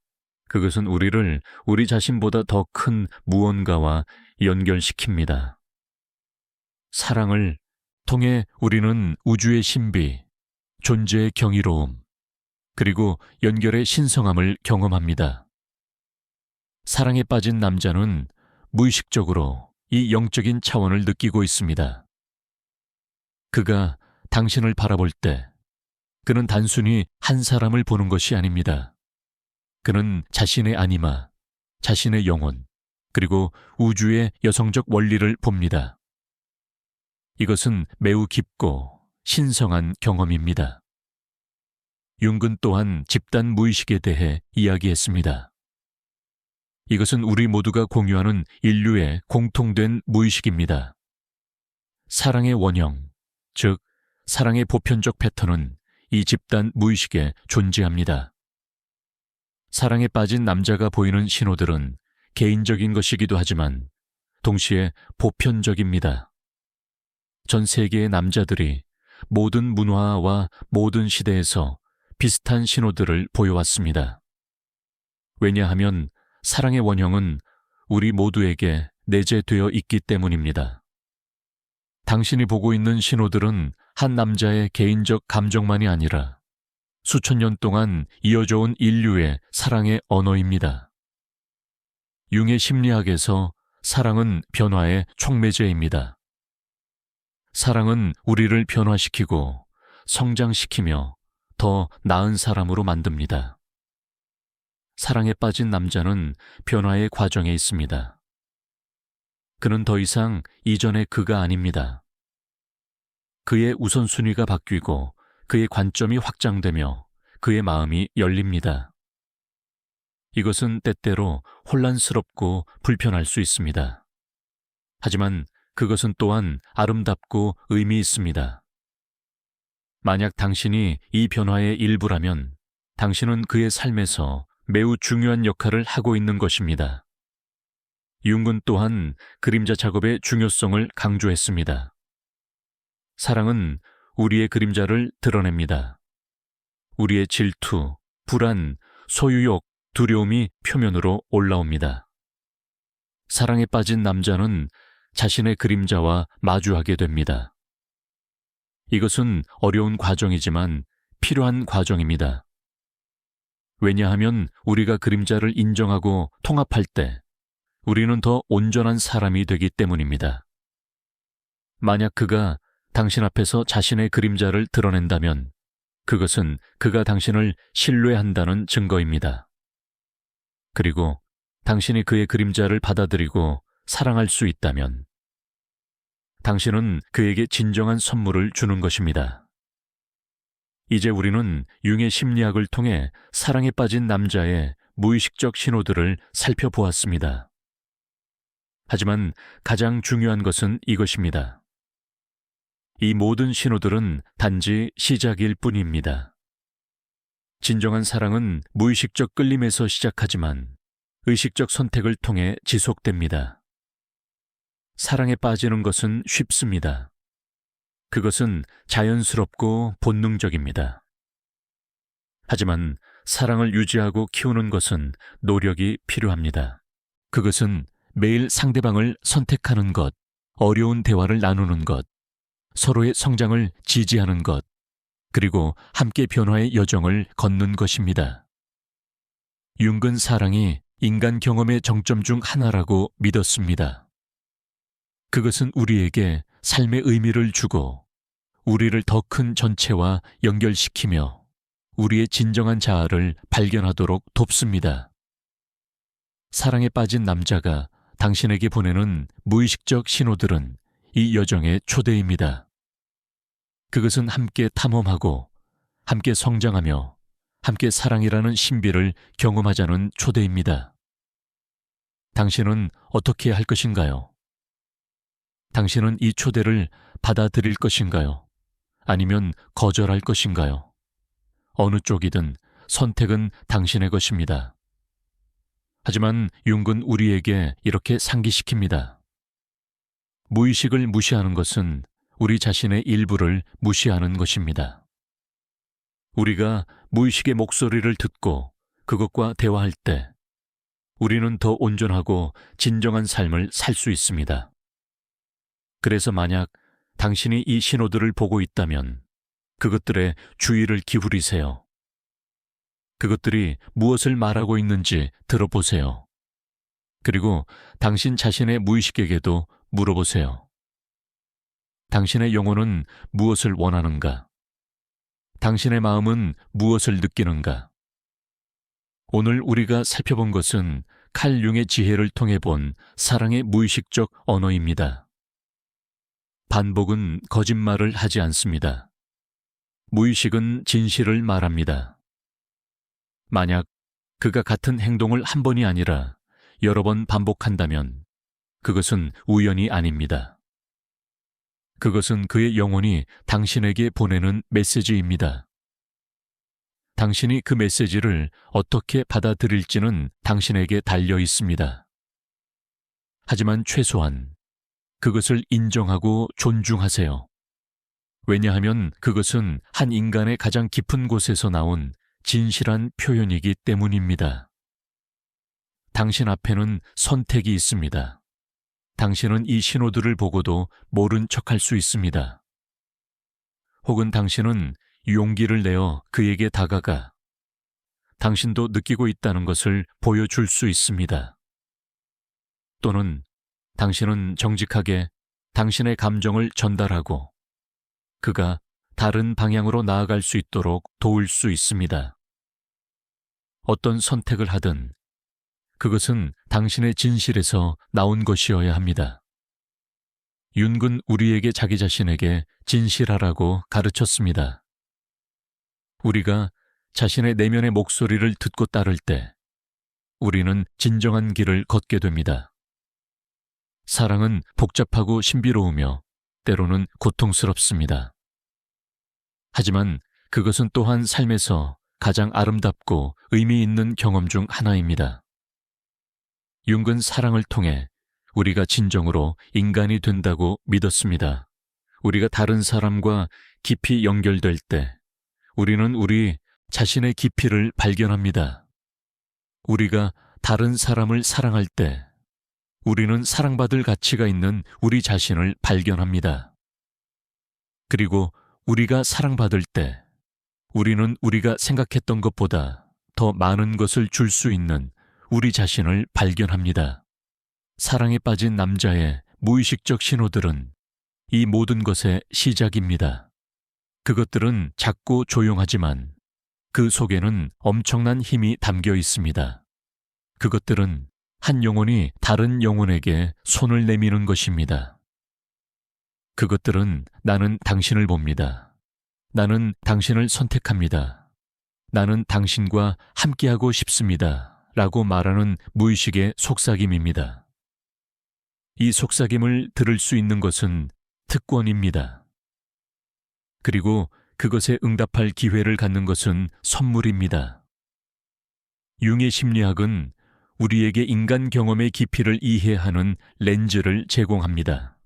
그것은 우리를 우리 자신보다 더 큰 무언가와 연결시킵니다. 사랑을 통해 우리는 우주의 신비, 존재의 경이로움, 그리고 연결의 신성함을 경험합니다. 사랑에 빠진 남자는 무의식적으로 이 영적인 차원을 느끼고 있습니다. 그가 당신을 바라볼 때 그는 단순히 한 사람을 보는 것이 아닙니다. 그는 자신의 아니마, 자신의 영혼, 그리고 우주의 여성적 원리를 봅니다. 이것은 매우 깊고 신성한 경험입니다. 융근 또한 집단 무의식에 대해 이야기했습니다. 이것은 우리 모두가 공유하는 인류의 공통된 무의식입니다. 사랑의 원형, 즉 사랑의 보편적 패턴은 이 집단 무의식에 존재합니다. 사랑에 빠진 남자가 보이는 신호들은 개인적인 것이기도 하지만 동시에 보편적입니다. 전 세계의 남자들이 모든 문화와 모든 시대에서 비슷한 신호들을 보여왔습니다. 왜냐하면 사랑의 원형은 우리 모두에게 내재되어 있기 때문입니다. 당신이 보고 있는 신호들은 한 남자의 개인적 감정만이 아니라 수천 년 동안 이어져 온 인류의 사랑의 언어입니다. 융의 심리학에서 사랑은 변화의 촉매제입니다. 사랑은 우리를 변화시키고 성장시키며 더 나은 사람으로 만듭니다. 사랑에 빠진 남자는 변화의 과정에 있습니다. 그는 더 이상 이전의 그가 아닙니다. 그의 우선순위가 바뀌고 그의 관점이 확장되며 그의 마음이 열립니다. 이것은 때때로 혼란스럽고 불편할 수 있습니다. 하지만 그것은 또한 아름답고 의미 있습니다. 만약 당신이 이 변화의 일부라면 당신은 그의 삶에서 매우 중요한 역할을 하고 있는 것입니다. 융은 또한 그림자 작업의 중요성을 강조했습니다. 사랑은 우리의 그림자를 드러냅니다. 우리의 질투, 불안, 소유욕, 두려움이 표면으로 올라옵니다. 사랑에 빠진 남자는 자신의 그림자와 마주하게 됩니다. 이것은 어려운 과정이지만 필요한 과정입니다. 왜냐하면 우리가 그림자를 인정하고 통합할 때 우리는 더 온전한 사람이 되기 때문입니다. 만약 그가 당신 앞에서 자신의 그림자를 드러낸다면 그것은 그가 당신을 신뢰한다는 증거입니다. 그리고 당신이 그의 그림자를 받아들이고 사랑할 수 있다면 당신은 그에게 진정한 선물을 주는 것입니다. 이제 우리는 융의 심리학을 통해 사랑에 빠진 남자의 무의식적 신호들을 살펴보았습니다. 하지만 가장 중요한 것은 이것입니다. 이 모든 신호들은 단지 시작일 뿐입니다. 진정한 사랑은 무의식적 끌림에서 시작하지만 의식적 선택을 통해 지속됩니다. 사랑에 빠지는 것은 쉽습니다. 그것은 자연스럽고 본능적입니다. 하지만 사랑을 유지하고 키우는 것은 노력이 필요합니다. 그것은 매일 상대방을 선택하는 것, 어려운 대화를 나누는 것, 서로의 성장을 지지하는 것, 그리고 함께 변화의 여정을 걷는 것입니다. 융근 사랑이 인간 경험의 정점 중 하나라고 믿었습니다. 그것은 우리에게 삶의 의미를 주고 우리를 더 큰 전체와 연결시키며 우리의 진정한 자아를 발견하도록 돕습니다. 사랑에 빠진 남자가 당신에게 보내는 무의식적 신호들은 이 여정의 초대입니다. 그것은 함께 탐험하고 함께 성장하며 함께 사랑이라는 신비를 경험하자는 초대입니다. 당신은 어떻게 할 것인가요? 당신은 이 초대를 받아들일 것인가요? 아니면 거절할 것인가요? 어느 쪽이든 선택은 당신의 것입니다. 하지만 융은 우리에게 이렇게 상기시킵니다. 무의식을 무시하는 것은 우리 자신의 일부를 무시하는 것입니다. 우리가 무의식의 목소리를 듣고 그것과 대화할 때 우리는 더 온전하고 진정한 삶을 살 수 있습니다. 그래서 만약 당신이 이 신호들을 보고 있다면 그것들에 주의를 기울이세요. 그것들이 무엇을 말하고 있는지 들어보세요. 그리고 당신 자신의 무의식에게도 물어보세요. 당신의 영혼은 무엇을 원하는가? 당신의 마음은 무엇을 느끼는가? 오늘 우리가 살펴본 것은 칼 융의 지혜를 통해 본 사랑의 무의식적 언어입니다. 반복은 거짓말을 하지 않습니다. 무의식은 진실을 말합니다. 만약 그가 같은 행동을 한 번이 아니라 여러 번 반복한다면 그것은 우연이 아닙니다. 그것은 그의 영혼이 당신에게 보내는 메시지입니다. 당신이 그 메시지를 어떻게 받아들일지는 당신에게 달려 있습니다. 하지만 최소한 그것을 인정하고 존중하세요. 왜냐하면 그것은 한 인간의 가장 깊은 곳에서 나온 진실한 표현이기 때문입니다. 당신 앞에는 선택이 있습니다. 당신은 이 신호들을 보고도 모른 척할 수 있습니다. 혹은 당신은 용기를 내어 그에게 다가가 당신도 느끼고 있다는 것을 보여줄 수 있습니다. 또는 당신은 정직하게 당신의 감정을 전달하고 그가 다른 방향으로 나아갈 수 있도록 도울 수 있습니다. 어떤 선택을 하든 그것은 당신의 진실에서 나온 것이어야 합니다. 융은 우리에게 자기 자신에게 진실하라고 가르쳤습니다. 우리가 자신의 내면의 목소리를 듣고 따를 때 우리는 진정한 길을 걷게 됩니다. 사랑은 복잡하고 신비로우며 때로는 고통스럽습니다. 하지만 그것은 또한 삶에서 가장 아름답고 의미 있는 경험 중 하나입니다. 융은 사랑을 통해 우리가 진정으로 인간이 된다고 믿었습니다. 우리가 다른 사람과 깊이 연결될 때 우리는 우리 자신의 깊이를 발견합니다. 우리가 다른 사람을 사랑할 때 우리는 사랑받을 가치가 있는 우리 자신을 발견합니다. 그리고 우리가 사랑받을 때 우리는 우리가 생각했던 것보다 더 많은 것을 줄 수 있는 우리 자신을 발견합니다. 사랑에 빠진 남자의 무의식적 신호들은 이 모든 것의 시작입니다. 그것들은 작고 조용하지만 그 속에는 엄청난 힘이 담겨 있습니다. 그것들은 한 영혼이 다른 영혼에게 손을 내미는 것입니다. 그것들은 나는 당신을 봅니다. 나는 당신을 선택합니다. 나는 당신과 함께하고 싶습니다. 라고 말하는 무의식의 속삭임입니다. 이 속삭임을 들을 수 있는 것은 특권입니다. 그리고 그것에 응답할 기회를 갖는 것은 선물입니다. 융의 심리학은 우리에게 인간 경험의 깊이를 이해하는 렌즈를 제공합니다.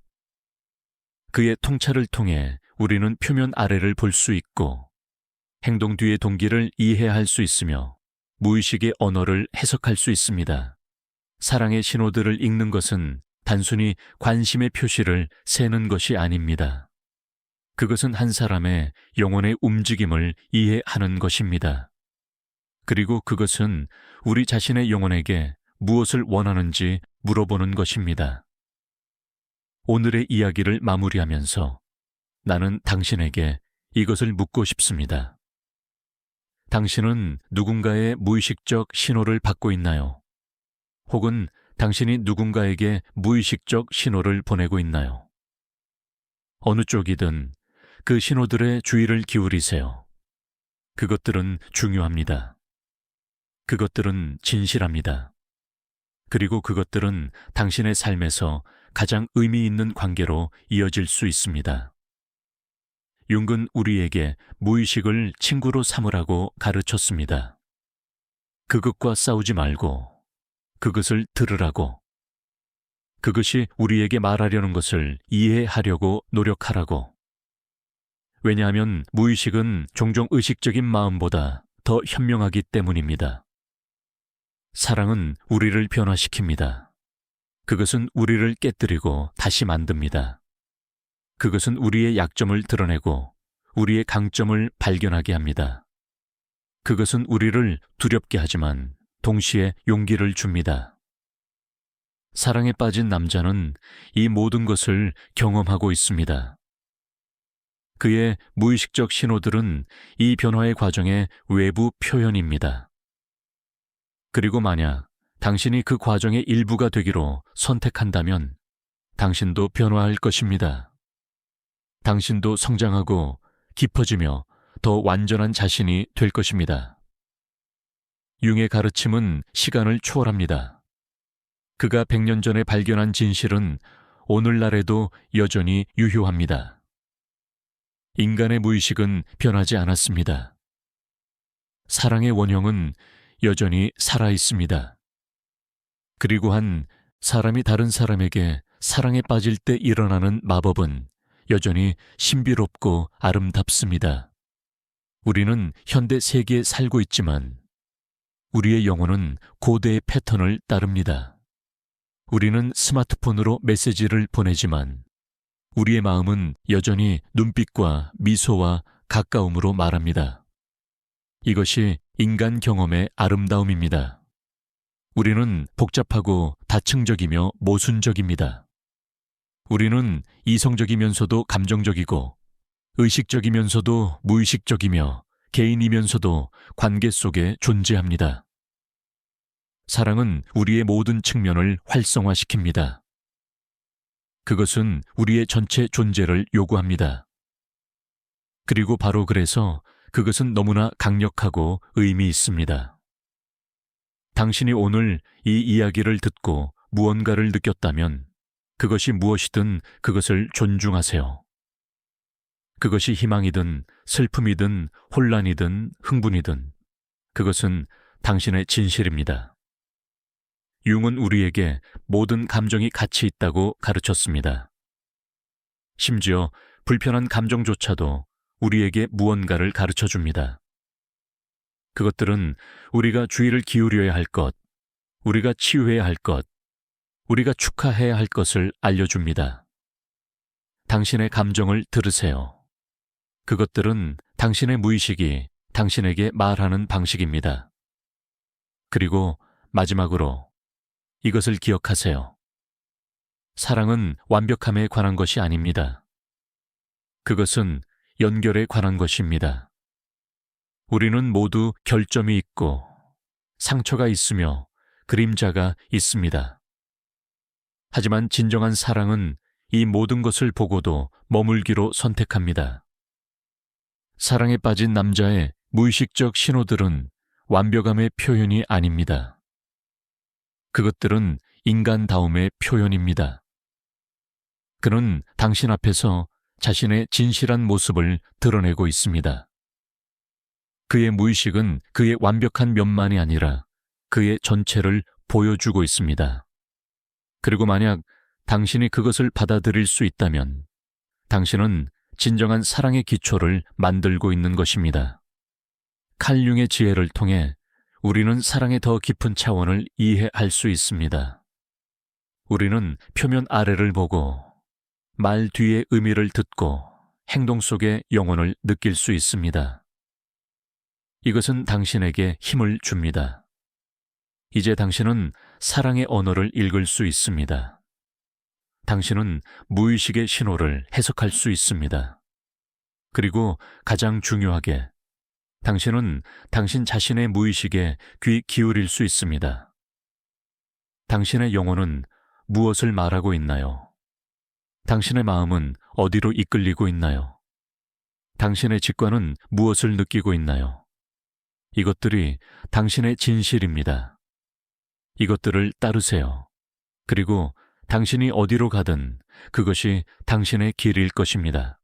그의 통찰을 통해 우리는 표면 아래를 볼 수 있고 행동 뒤의 동기를 이해할 수 있으며 무의식의 언어를 해석할 수 있습니다. 사랑의 신호들을 읽는 것은 단순히 관심의 표시를 세는 것이 아닙니다. 그것은 한 사람의 영혼의 움직임을 이해하는 것입니다. 그리고 그것은 우리 자신의 영혼에게 무엇을 원하는지 물어보는 것입니다. 오늘의 이야기를 마무리하면서 나는 당신에게 이것을 묻고 싶습니다. 당신은 누군가의 무의식적 신호를 받고 있나요? 혹은 당신이 누군가에게 무의식적 신호를 보내고 있나요? 어느 쪽이든 그 신호들의 주의를 기울이세요. 그것들은 중요합니다. 그것들은 진실합니다. 그리고 그것들은 당신의 삶에서 가장 의미 있는 관계로 이어질 수 있습니다. 융은 우리에게 무의식을 친구로 삼으라고 가르쳤습니다. 그것과 싸우지 말고 그것을 들으라고. 그것이 우리에게 말하려는 것을 이해하려고 노력하라고. 왜냐하면 무의식은 종종 의식적인 마음보다 더 현명하기 때문입니다. 사랑은 우리를 변화시킵니다. 그것은 우리를 깨뜨리고 다시 만듭니다. 그것은 우리의 약점을 드러내고 우리의 강점을 발견하게 합니다. 그것은 우리를 두렵게 하지만 동시에 용기를 줍니다. 사랑에 빠진 남자는 이 모든 것을 경험하고 있습니다. 그의 무의식적 신호들은 이 변화의 과정의 외부 표현입니다. 그리고 만약 당신이 그 과정의 일부가 되기로 선택한다면 당신도 변화할 것입니다. 당신도 성장하고 깊어지며 더 완전한 자신이 될 것입니다. 융의 가르침은 시간을 초월합니다. 그가 100년 전에 발견한 진실은 오늘날에도 여전히 유효합니다. 인간의 무의식은 변하지 않았습니다. 사랑의 원형은 여전히 살아있습니다. 그리고 한 사람이 다른 사람에게 사랑에 빠질 때 일어나는 마법은 여전히 신비롭고 아름답습니다. 우리는 현대 세계에 살고 있지만 우리의 영혼은 고대의 패턴을 따릅니다. 우리는 스마트폰으로 메시지를 보내지만 우리의 마음은 여전히 눈빛과 미소와 가까움으로 말합니다. 이것이 인간 경험의 아름다움입니다. 우리는 복잡하고 다층적이며 모순적입니다. 우리는 이성적이면서도 감정적이고 의식적이면서도 무의식적이며 개인이면서도 관계 속에 존재합니다. 사랑은 우리의 모든 측면을 활성화시킵니다. 그것은 우리의 전체 존재를 요구합니다. 그리고 바로 그래서 그것은 너무나 강력하고 의미 있습니다. 당신이 오늘 이 이야기를 듣고 무언가를 느꼈다면 그것이 무엇이든 그것을 존중하세요. 그것이 희망이든 슬픔이든 혼란이든 흥분이든 그것은 당신의 진실입니다. 융은 우리에게 모든 감정이 가치 있다고 가르쳤습니다. 심지어 불편한 감정조차도 우리에게 무언가를 가르쳐줍니다. 그것들은 우리가 주의를 기울여야 할 것, 우리가 치유해야 할 것, 우리가 축하해야 할 것을 알려줍니다. 당신의 감정을 들으세요. 그것들은 당신의 무의식이 당신에게 말하는 방식입니다. 그리고 마지막으로 이것을 기억하세요. 사랑은 완벽함에 관한 것이 아닙니다. 그것은 연결에 관한 것입니다. 우리는 모두 결점이 있고 상처가 있으며 그림자가 있습니다. 하지만 진정한 사랑은 이 모든 것을 보고도 머물기로 선택합니다. 사랑에 빠진 남자의 무의식적 신호들은 완벽함의 표현이 아닙니다. 그것들은 인간다움의 표현입니다. 그는 당신 앞에서 자신의 진실한 모습을 드러내고 있습니다. 그의 무의식은 그의 완벽한 면만이 아니라 그의 전체를 보여주고 있습니다. 그리고 만약 당신이 그것을 받아들일 수 있다면 당신은 진정한 사랑의 기초를 만들고 있는 것입니다. 칼 융의 지혜를 통해 우리는 사랑의 더 깊은 차원을 이해할 수 있습니다. 우리는 표면 아래를 보고 말 뒤의 의미를 듣고 행동 속의 영혼을 느낄 수 있습니다. 이것은 당신에게 힘을 줍니다. 이제 당신은 사랑의 언어를 읽을 수 있습니다. 당신은 무의식의 신호를 해석할 수 있습니다. 그리고 가장 중요하게, 당신은 당신 자신의 무의식에 귀 기울일 수 있습니다. 당신의 영혼은 무엇을 말하고 있나요? 당신의 마음은 어디로 이끌리고 있나요? 당신의 직관은 무엇을 느끼고 있나요? 이것들이 당신의 진실입니다. 이것들을 따르세요. 그리고 당신이 어디로 가든 그것이 당신의 길일 것입니다.